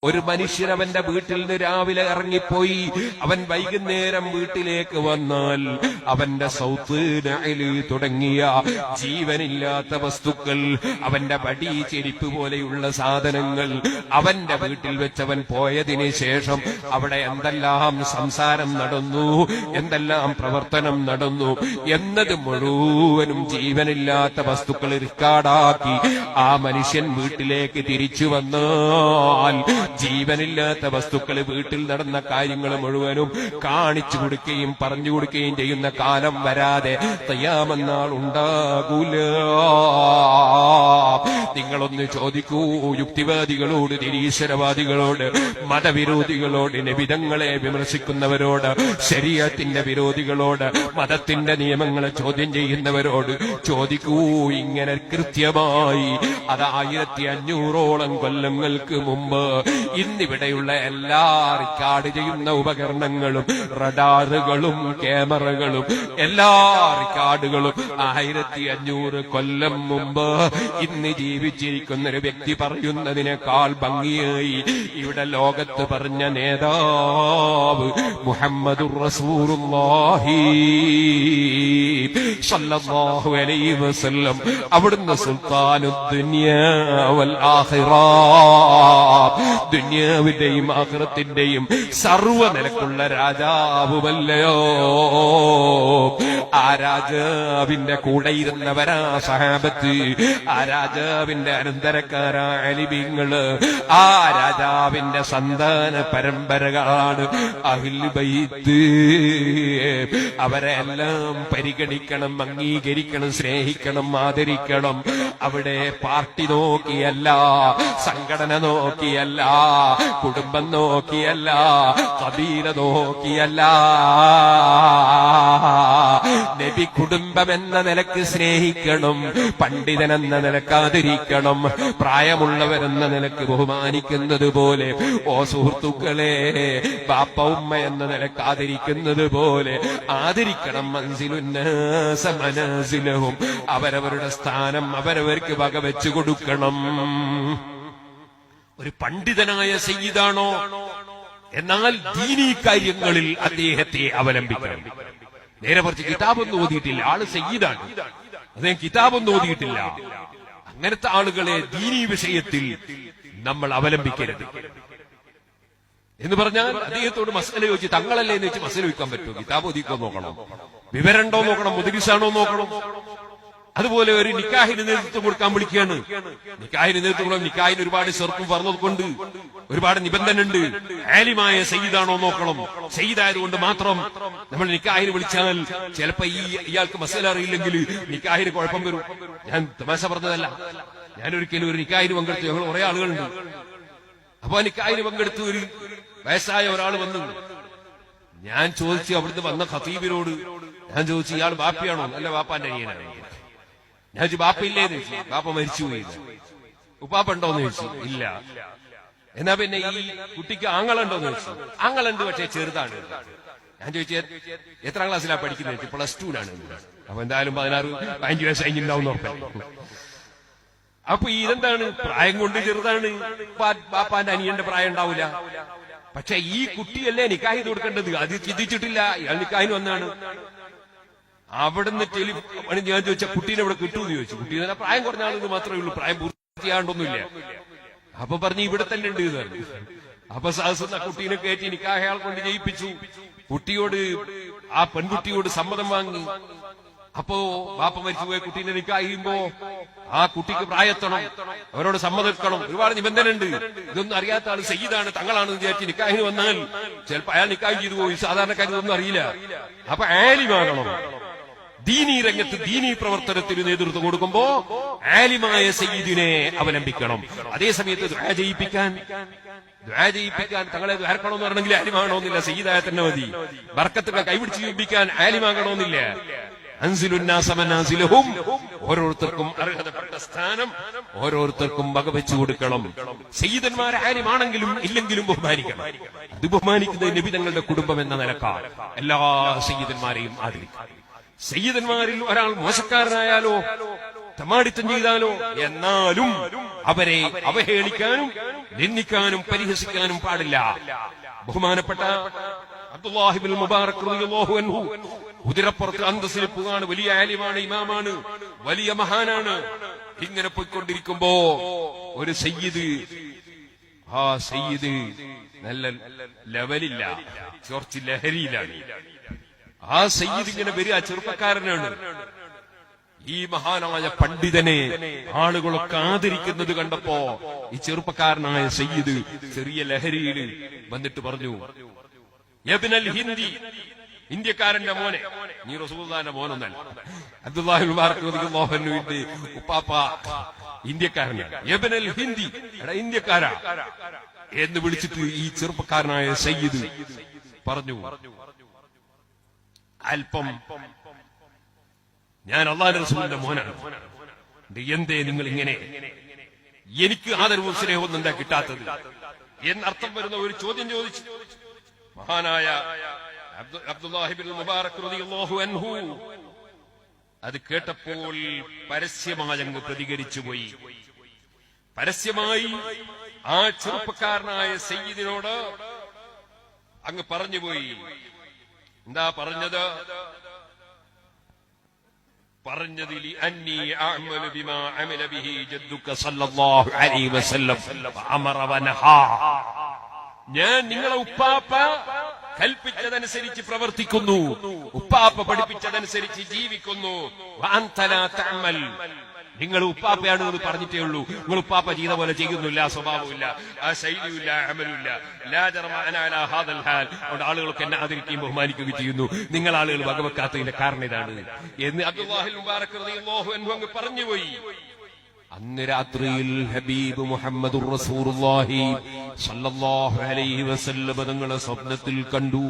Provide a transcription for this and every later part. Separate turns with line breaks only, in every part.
ഒരു മനുഷ്യൻ അവന്റെ വീട്ടിൽ നിന്ന് രാവിലെ ഇറങ്ങിപ്പോയി, അവൻ വൈകുന്നേരം വീട്ടിലേക്ക് വന്നാൽ അവന്റെ സൗത്ത് നഅല് തുടങ്ങിയ ജീവനില്ലാത്ത വസ്തുക്കൾ, അവന്റെ വടി, ചെരിപ്പ് പോലെയുള്ള സാധനങ്ങൾ അവന്റെ വീട്ടിൽ വെച്ചവൻ പോയതിനു ശേഷം അവിടെ എന്തെല്ലാം സംസാരം നടന്നു, എന്തെല്ലാം പ്രവർത്തനം നടന്നു എന്നത് മുഴുവനും ജീവനില്ലാത്ത വസ്തുക്കൾ റിക്കാർഡാക്കി ആ മനുഷ്യൻ വീട്ടിലേക്ക് തിരിച്ചു വന്നാൽ ജീവനില്ലാത്ത വസ്തുക്കൾ വീട്ടിൽ നടന്ന കാര്യങ്ങൾ മുഴുവനും കാണിച്ചു കൊടുക്കുകയും പറഞ്ഞു കൊടുക്കുകയും ചെയ്യുന്ന കാലം വരാതെ ഖിയാമത്ത് നാൾ ഉണ്ടാകൂല. നിങ്ങളൊന്ന് ചോദിക്കൂ, യുക്തിവാദികളോട്, നിരീശ്വരവാദികളോട്, മതവിരോധികളോട്, നബിതങ്ങളെ വിമർശിക്കുന്നവരോട്, ശരീഅത്തിന്റെ വിരോധികളോട്, മതത്തിന്റെ നിയമങ്ങളെ ചോദ്യം ചെയ്യുന്നവരോട് ചോദിക്കൂ. ഇങ്ങനെ കൃത്യമായി അത് 1500ഓളം കൊല്ലങ്ങൾക്ക് മുമ്പ് ഇന്നിവിടെയുള്ള എല്ലാ റിക്കാർഡ് ചെയ്യുന്ന ഉപകരണങ്ങളും, റഡാറുകളും, ക്യാമറകളും, എല്ലാ റിക്കാർഡുകളും 1500 കൊല്ലം മുമ്പ് ഇന്ന് ജീവിച്ചിരിക്കുന്ന ഒരു വ്യക്തി പറയുന്നതിനേക്കാൾ ഭംഗിയായി ഇവിടെ ലോകത്ത് പറഞ്ഞ നേതാവ് മുഹമ്മദുർ റസൂലുള്ളാഹി സ്വല്ലല്ലാഹു അലൈഹി വസല്ലം, അവിടുന്ന് സുൽത്താനുദ് ദുനിയാ വൽ ആഖിറ, ദുനിയാവിന്റെയും ആഖിറത്തിന്റെയും സർവ്വ നിലക്കുള്ള രാജാവുമല്ലയോ. ആ രാജാവിന്റെ കൂടെ ഇരുന്നവരാ സഹാബത്ത്, ആ രാജാവിന്റെ അനന്തരക്കാരാ അലിബീങ്ങള്, ആ രാജാവിന്റെ സന്താന പരമ്പരകളാണ് അഹ്ലുൽ ബൈത്ത്. അവരെ എല്ലാം പരിഗണിക്കണം, അംഗീകരിക്കണം, സ്നേഹിക്കണം, ആദരിക്കണം. അവിടെ പാർട്ടി നോക്കിയല്ല, സംഘടന നോക്കിയല്ല, കുടുംബം നോക്കിയല്ല, കബീല നോക്കിയല്ല. നബി കുടുംബം എന്ന നിലക്ക് സ്നേഹിക്കണം, പണ്ഡിതൻ എന്ന നിലക്ക് ആദരിക്കണം, പ്രായമുള്ളവരെന്ന നിലക്ക് ബഹുമാനിക്കുന്നത് പോലെ, ഓ സുഹൃത്തുക്കളെ, ബാപ്പ ഉമ്മ എന്ന നിലക്ക് ആദരിക്കുന്നത് പോലെ ആദരിക്കണം. മൻസിലുന്നാസ മനാസിലഹും, അവരവരുടെ സ്ഥാനം അവരവർക്ക് വകവെച്ചു കൊടുക്കണം. ഒരു പണ്ഡിതനായ സയ്യിദാണോ, എന്നാൽ ദീനീ കാര്യങ്ങളിൽ അദ്ദേഹത്തെ അവലംബിക്കണം. നേരെ മറിച്ച് കിതാബൊന്നും ഓതിയിട്ടില്ല, ആള് സയ്യിദാണ്, അദ്ദേഹം കിതാബൊന്നും ഓതിയിട്ടില്ല, അങ്ങനത്തെ ആളുകളെ ദീനീ വിഷയത്തിൽ നമ്മൾ അവലംബിക്കരുത്. എന്ന് പറഞ്ഞാൽ അദ്ദേഹത്തോട് മസല ചോദിച്ച് തങ്ങളല്ലേ എന്ന് വെച്ച് മസല ചോദിക്കാൻ പറ്റുമോ? കിതാബ് ഓതിക്കോ നോക്കണം, വിവരണ്ടോ നോക്കണം, മുദരിസാണോ നോക്കണം. അതുപോലെ ഒരു നിക്കാഹിന് നേതൃത്വം കൊടുക്കാൻ വിളിക്കുകയാണ്. നിക്കാഹിന് നേതൃത്വം കൊടുക്കാൻ, നിക്കാഹിന് ഒരുപാട് ഷർത്തും പറഞ്ഞതുകൊണ്ട് ഒരുപാട് നിബന്ധന ഉണ്ട്. ആലിമായ സയ്യിദാണോ നോക്കണം. സയ്യിദായതുകൊണ്ട് മാത്രം നമ്മൾ നിക്കാഹിന് വിളിച്ചാൽ ചിലപ്പോ ഇയാൾക്ക് മസല അറിയില്ലെങ്കിൽ നിക്കാഹിന് കുഴപ്പം വരും. ഞാൻ തമാശ പറഞ്ഞതല്ല. ഞാനൊരിക്കലും ഒരു നിക്കാഹിന് പങ്കെടുത്തു, ഞങ്ങൾ കുറെ ആളുകളുണ്ട്. അപ്പൊ ആ നിക്കാഹിന് പങ്കെടുത്ത് ഒരു വയസ്സായ ഒരാൾ വന്നു. ഞാൻ ചോദിച്ചു, അവിടുന്ന് വന്ന ഖതീബിനോട് ഞാൻ ചോദിച്ചു, ഇയാൾ ബാപ്പിയാണോ? അല്ല, ബാപ്പാന്റെ അനിയനാണ്. ഞാൻ ചോദിച്ചു, ബാപ്പയില്ലേന്ന് ചോദിച്ചു. ബാപ്പ മരിച്ചുപോയി. ഉപ്പാപ്പ ഉണ്ടോന്ന് ചോദിച്ചു. ഇല്ല. എന്നാ പിന്നെ ഈ കുട്ടിക്ക് ആങ്ങളുണ്ടോന്ന് ചോദിച്ചു. ആങ്ങളുണ്ട്, പക്ഷേ ചെറുതാണ്. ഞാൻ ചോദിച്ചു, എത്രാം ക്ലാസ്സിലാണ് പഠിക്കുന്നത്? +2ലാണ്. അപ്പൊ എന്തായാലും 16-15 വയസ്സ് കഴിഞ്ഞിട്ടുണ്ടാവും ഉറപ്പല്ല. അപ്പൊ ഇതെന്താണ്, പ്രായം കൊണ്ട് ചെറുതാണ്, ബാപ്പാന്റെ അനിയന്റെ പ്രായം ഉണ്ടാവില്ല. പക്ഷെ ഈ കുട്ടിയല്ലേ നിക്കാഹിന് കൊടുക്കേണ്ടത്, അത് ചിന്തിച്ചിട്ടില്ല. ഇയാൾ നിക്കാഹിന് വന്നാണ്. അവിടുന്ന് ഞാൻ ചോദിച്ച കുട്ടീനെ ഇവിടെ കിട്ടുമെന്ന് ചോദിച്ചു. കുട്ടീനെ പ്രായം കുറഞ്ഞ ആളെന്ന് മാത്രമേ ഉള്ളൂ, പ്രായം പൂർത്തിയാണ്ടൊന്നുമില്ല. അപ്പൊ പറഞ്ഞു ഇവിടെ തന്നെ ഉണ്ട് എന്ന് പറഞ്ഞു. അപ്പൊ സാഹസ കുട്ടീനെ കയറ്റി നിക്കാഹ് അയാൾ കൊണ്ട് ജയിപ്പിച്ചു. കുട്ടിയോട്, ആ പെൺകുട്ടിയോട് സമ്മതം വാങ്ങി. അപ്പോ ബാപ്പ മരിച്ചുപോയ കുട്ടീനെ നിക്കാഹ് ചെയ്യുമ്പോ ആ കുട്ടിക്ക് പ്രായത്തണം, അവരോട് സമ്മതിക്കണം, ഒരുപാട് നിബന്ധന ഉണ്ട്. ഇതൊന്നും അറിയാത്ത ആള് സയ്യിദാണ്, തങ്ങളാണെന്ന് വിചാരിച്ച് നിക്കാഹിന് വന്നാൽ ചിലപ്പോ അയാൾ നിക്കാഹ് ചെയ്തു പോയി. സാധാരണക്കാർ ഇതൊന്നും അറിയില്ല. അപ്പൊ ആലിമാകണം. ദീനീ രംഗത്ത് ദീനീ പ്രവർത്തനത്തിന് നേതൃത്വം കൊടുക്കുമ്പോ ആലിമായ സയ്യിദിനെ അവലംബിക്കണം. അതേസമയത്ത് ദുആ ചെയ്യിപ്പിക്കാൻ തങ്ങളെ ദ്വാരക്കണമെന്ന് പറഞ്ഞെങ്കിൽ ആലിമാകണമെന്നില്ല, സയ്യിദായ തന്നെ മതി. ബർക്കത്തുകൾ കൈപിടിച്ച് ജീവിപ്പിക്കാൻ ആലിമാകണമെന്നില്ല. അൻസിലുന്നാസ മനാസിലഹും, ഓരോരുത്തർക്കും അർഹതപ്പെട്ട സ്ഥാനം ഓരോരുത്തർക്കും വകവെച്ചു കൊടുക്കണം. സയ്യിദന്മാരെ ആലിമാണെങ്കിലും ഇല്ലെങ്കിലും ബഹുമാനിക്കണം. അത് ബഹുമാനിക്കുന്നത് നബി തങ്ങളുടെ കുടുംബം എന്ന നിലക്കാണ്. എല്ലാ സയ്യിദന്മാരെയും ആദരിക്കണം. സയ്യിദന്മാരിൽ ഒരാൾ മോശക്കാരനായാലോ തമാടിത്തം ചെയ്താലോ എന്നാലും അവരെ അവഹേളിക്കാനും നിന്ദിക്കാനും പരിഹസിക്കാനും പാടില്ല. ബഹുമാനപ്പെട്ട അബ്ദുല്ലാഹി ഇബ്നുൽ മുബാറക് റളിയല്ലാഹു അൻഹു കുതിരപ്പുറത്ത് അന്തസ്സിലിപ്പുകയാണ്, വലിയ ആലിമാണ്, ഇമാമാണ്, വലിയ മഹാനാണ്. ഇങ്ങനെ പോയിക്കൊണ്ടിരിക്കുമ്പോ ഒരു സയ്യിദ്, ആ സയ്യിദ് നല്ല ലെവലില്ല, കുറച്ച് ലഹരിയിലാണ്. ആ സയ്യിദ് ഇങ്ങനെ വരിക, ചെറുപ്പക്കാരനാണ്. ഈ മഹാനായ പണ്ഡിതനെ ആളുകളൊക്കെ ആദരിക്കുന്നത് കണ്ടപ്പോ ഈ ചെറുപ്പക്കാരനായ സയ്യിദ് ചെറിയ ലഹരിയിൽ വന്നിട്ട് പറഞ്ഞു, യബ്നൽ ഹിന്ദി, ഇന്ത്യക്കാരന്റെ മോനെ, നീ റസൂലുള്ളാഹിന്റെ മോനൊന്നല്ല, അബ്ദുല്ലാഹി മുബാറക് റളിയല്ലാഹു അൻഹുവിന്റെ ഉപ്പാപ്പ ഇന്ത്യക്കാരനാണ്, യബ്നൽ ഹിന്ദി, എടാ ഇന്ത്യക്കാരാ എന്ന് വിളിച്ചിട്ട് ഈ ചെറുപ്പക്കാരനായ സയ്യിദ് പറഞ്ഞു, അല്പം ഞാൻ അല്ലാഹുവിന്റെ റസൂലിന്റെ മോനാണ്, എന്തേ നിങ്ങൾ ഇങ്ങനെ എനിക്ക് ആദരവും സ്നേഹവും എന്താ കിട്ടാത്തത് എന്നർത്ഥം വരുന്ന ഒരു ചോദ്യം ചോദിച്ചു. മഹാനായ അബ്ദുല്ലാഹി ഇബ്നുൽ മുബാറക് റളിയല്ലാഹു അൻഹു അത് കേട്ടപ്പോൾ പരസ്യമായി അങ്ങ് പ്രതികരിച്ചുപോയി. പരസ്യമായി ആ ചെറുപ്പക്കാരനായ സയ്യിദിനോട് അങ്ങ് പറഞ്ഞുപോയി. എന്താ പറഞ്ഞത്? പറഞ്ഞതിൽ അന്നി അഅമലു ബിമാ അമല ബിഹി ജദ്ദുക സല്ലല്ലാഹു അലൈഹി വസല്ലം അമറ വനഹാ, ഞാൻ നിങ്ങളെ ഉപ്പാപ്പ കൽപ്പിച്ചതനുസരിച്ച് പ്രവർത്തിക്കുന്നു, ഉപ്പാപ്പ പഠിപ്പിച്ചതനുസരിച്ച് ജീവിക്കുന്നു. വഅൻത ലാ തഅമൽ, നിങ്ങൾ ഉപ്പാപ്പയാണ് എന്ന് പറഞ്ഞിട്ടേ ഉള്ളൂ, നിങ്ങൾ ഉപ്പാപ്പ ചെയ്ത പോലെ ചെയ്യുന്നില്ല, സ്വഭാവമില്ല, ആ ശൈലിയില്ല, അമലുമില്ല. ലാ ജറമ അനാ അലാ ഹാദൽ ഹാൽ, അതുകൊണ്ട് ആളുകളൊക്കെ എന്നെ ആദരിക്കുകയും ബഹുമാനിക്കുകയും ചെയ്യുന്നു, നിങ്ങൾ ആളുകൾ വകവെക്കാത്തതിന്റെ കാരണം ഇതാണ് എന്ന് അബ്ദുല്ലാഹിൽ മുബാറക് റളിയല്ലാഹു അൻഹു അങ്ങ് പറഞ്ഞുപോയി. അന്ന് രാത്രിയിൽ ഹബീബ് മുഹമ്മദുർ റസൂലുള്ളാഹി സ്വല്ലല്ലാഹു അലൈഹി വസല്ലം തങ്ങളെ സ്വപ്നത്തിൽ കണ്ടു.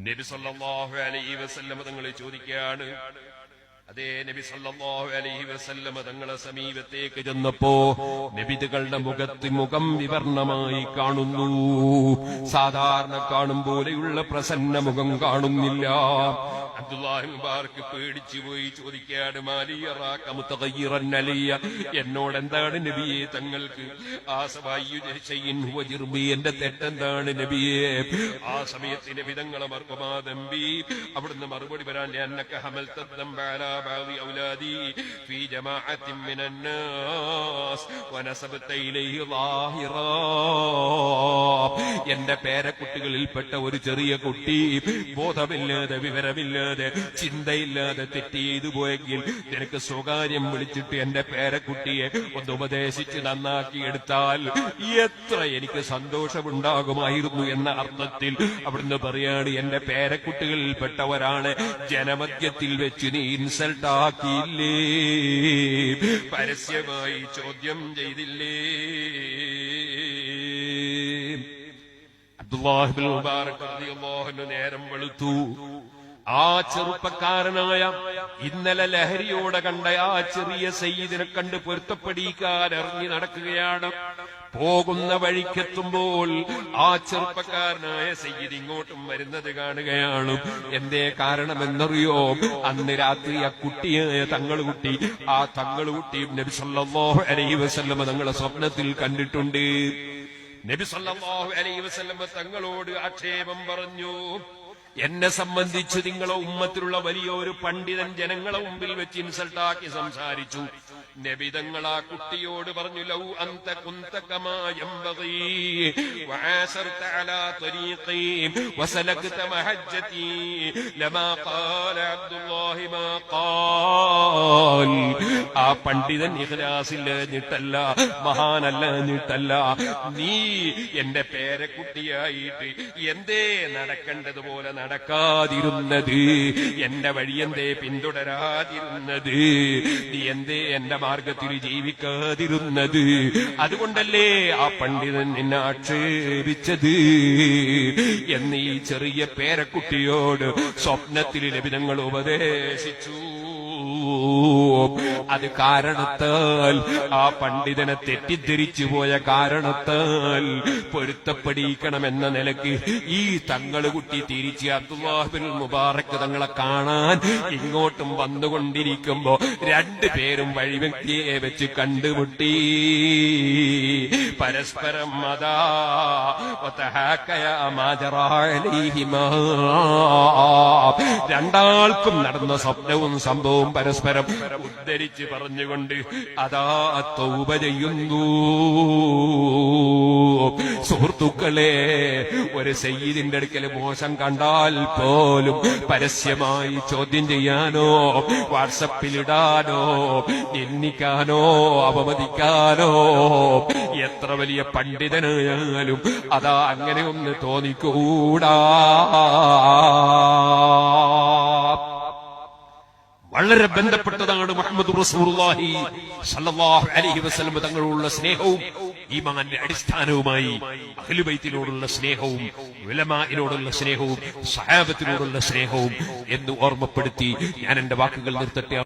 നബി സ്വല്ലല്ലാഹു അലൈഹി വസല്ലം തങ്ങളെ ചോദിക്കുകയാണ്. അതേ നബി സല്ലല്ലാഹു അലൈഹി വസല്ലം തങ്ങളെ സമീപത്തേക്ക് ചെന്നപ്പോ നബിതകളുടെ മുഖം വിവർണമായി കാണുന്നു. സാധാരണ കാണും പോലെയുള്ള പ്രസന്ന മുഖം കാണുന്നില്ല. അബ്ദുല്ലാഹി മുബാറക് പേടിച്ചു പോയി ചോദിക്കുകയാണ്, മാലി യറാക മുതഗയ്യിറൻ അലിയ, എന്നോട് എന്താണ് നബിയെ തങ്ങൾക്ക്? ആ സബായു ശൈഇൻ ഹുവ ജിർബി, എന്റെ തെറ്റെന്താണ് നബിയെ? ആ സമയത്ത് നബി തങ്ങളെ മർഹമാദംബി അവിടുന്ന് മറുപടി വരാൻ, അന്നക ഹമൽത ദംബ അലാ ബഅദി ഔലാദി ഫീ ജമാഅത്തിൻ മിനൻ നാസ് വനസബത ഇലൈഹി ളാഹിറാ, എന്റെ പേരക്കുട്ടികളിൽപ്പെട്ട ഒരു ചെറിയ കുട്ടി ബോധമില്ലാതെ വിവരമില്ലാതെ ചിന്തയില്ലാതെ തെറ്റ് ചെയ്തു പോയെങ്കിൽ നിനക്ക് സ്വകാര്യം വിളിച്ചിട്ട് എന്റെ പേരക്കുട്ടിയെ ഒന്ന് ഉപദേശിച്ച് നന്നാക്കി എടുത്താൽ എത്ര എനിക്ക് സന്തോഷമുണ്ടാകുമായിരുന്നു എന്ന അർത്ഥത്തിൽ അവിടുന്ന് പറയാണ്, എന്റെ പേരക്കുട്ടികളിൽപ്പെട്ടവരാണ്, ജനമധ്യത്തിൽ വെച്ച് നീ ഇൻസൾട്ട് ആക്കിയില്ലേ, പരസ്യമായി ചോദ്യം ചെയ്തില്ലേ? അബ്ദുല്ലാഹി ഇബ്നുൽ മുബാറക് റളിയല്ലാഹു അൻഹു നേരം വെളുത്തു. ആ ചെറുപ്പക്കാരനായ ഇന്നലെ ലഹരിയോടെ കണ്ട ആ ചെറിയ സയ്യിദിനെ കണ്ട് പൊരുത്തപ്പെടിക്കാൻ ഇറങ്ങി നടക്കുകയാണ്. പോകുന്ന വഴിക്കെത്തുമ്പോൾ ആ ചെറുപ്പക്കാരനായ സയ്യിദ് ഇങ്ങോട്ടും വരുന്നത് കാണുകയാണ്. എന്തേ കാരണമെന്നറിയോ? അന്ന് രാത്രി ആ കുട്ടിയായ തങ്ങളുകുട്ടി, ആ തങ്ങളുകുട്ടിയും നബി സല്ലല്ലാഹു അലൈഹി വസല്ലം തങ്ങളെ സ്വപ്നത്തിൽ കണ്ടിട്ടുണ്ട്. നബി സല്ലല്ലാഹു അലൈഹി വസല്ലം തങ്ങളോട് ആക്ഷേപം പറഞ്ഞു, എന്നെ സംബന്ധിച്ച് നിങ്ങളെ ഉമ്മത്തിലുള്ള വലിയൊരു പണ്ഡിതൻ ജനങ്ങളെ മുമ്പിൽ വെച്ച് ഇൻസൾട്ടാക്കി സംസാരിച്ചു. നബി തങ്ങൾ ആ കുട്ടിയോട് പറഞ്ഞു, ലൗ അൻത കുൻത കമാ യംബഗി വആസർത അലാ ത്വരീഖി വസലക്ത മഹജ്ജതി ലമാ ഖാല അബ്ദുല്ലാഹി മാ ഖാൽ. ആ പണ്ഡിതൻ ഇഖ്ലാസില്ലാഞ്ഞിട്ടല്ല, മഹാനല്ലാഞ്ഞിട്ടല്ല, നീ എന്റെ പേരക്കുട്ടിയായിട്ട് എന്തേ നടക്കേണ്ടതുപോലെ നടക്കാതിരുന്നത്? എന്റെ വഴിയെന്തേ പിന്തുടരാതിരുന്നത്? നീ എന്തേ എന്റെ മാർഗത്തിൽ ജീവിക്കാതിരുന്നത്? അതുകൊണ്ടല്ലേ ആ പണ്ഡിതൻ നിന്നെ ആക്ഷേപിച്ചത് എന്ന് ഈ ചെറിയ പേരക്കുട്ടിയോട് സ്വപ്നത്തിൽ നബി തങ്ങൾ ഉപദേശിച്ചു. അത് കാരണത്താൽ, ആ പണ്ഡിതനെ തെറ്റിദ്ധരിച്ചു പോയ കാരണത്താൽ പൊരുത്തപ്പെടിക്കണമെന്ന നിലയ്ക്ക് ഈ തങ്ങള് കുട്ടി തിരിച്ച് അബ്ദുല്ലാഹ് ബിൻ മുബാറക് തങ്ങളെ കാണാൻ ഇങ്ങോട്ടും വന്നുകൊണ്ടിരിക്കുമ്പോ രണ്ടുപേരും വഴിവ്യക്തിയെ വെച്ച് കണ്ടുമുട്ടി. പരസ്പരം അതാ രണ്ടാൾക്കും നടന്ന സ്വപ്നവും സംഭവവും പരസ്പരം ഉദ്ധരിച്ച് പറഞ്ഞുകൊണ്ട് അതാ തൗബ ചെയ്യുന്നു. സുഹൃത്തുക്കളെ, ഒരു സയ്യിദിന്റെ അടുക്കൽ മോശം കണ്ടാൽ പോലും പരസ്യമായി ചോദ്യം ചെയ്യാനോ വാട്സപ്പിലിടാനോ നിന്ദിക്കാനോ അപമതിക്കാനോ എത്ര വലിയ പണ്ഡിതനായാലും അതാ അങ്ങനെ ഒന്ന് തോന്നിക്കൂടാ. വളരെ ബന്ധപ്പെട്ടതാണ് മുഹമ്മദ് റസൂലുള്ളാഹി സ്വല്ലല്ലാഹു അലൈഹി വസല്ലം തങ്ങളുള്ള സ്നേഹവും ഈമാനിന്റെ അടിസ്ഥാനവുമായി അഹ്ലു ബൈത്തിനോടുള്ള സ്നേഹവും ഉലമാഇനോടുള്ള സ്നേഹവും സഹാബത്തിനോടുള്ള സ്നേഹവും എന്ന് ഓർമ്മപ്പെടുത്തി ഞാൻ എന്റെ വാക്കുകൾ നിർത്തട്ടെ.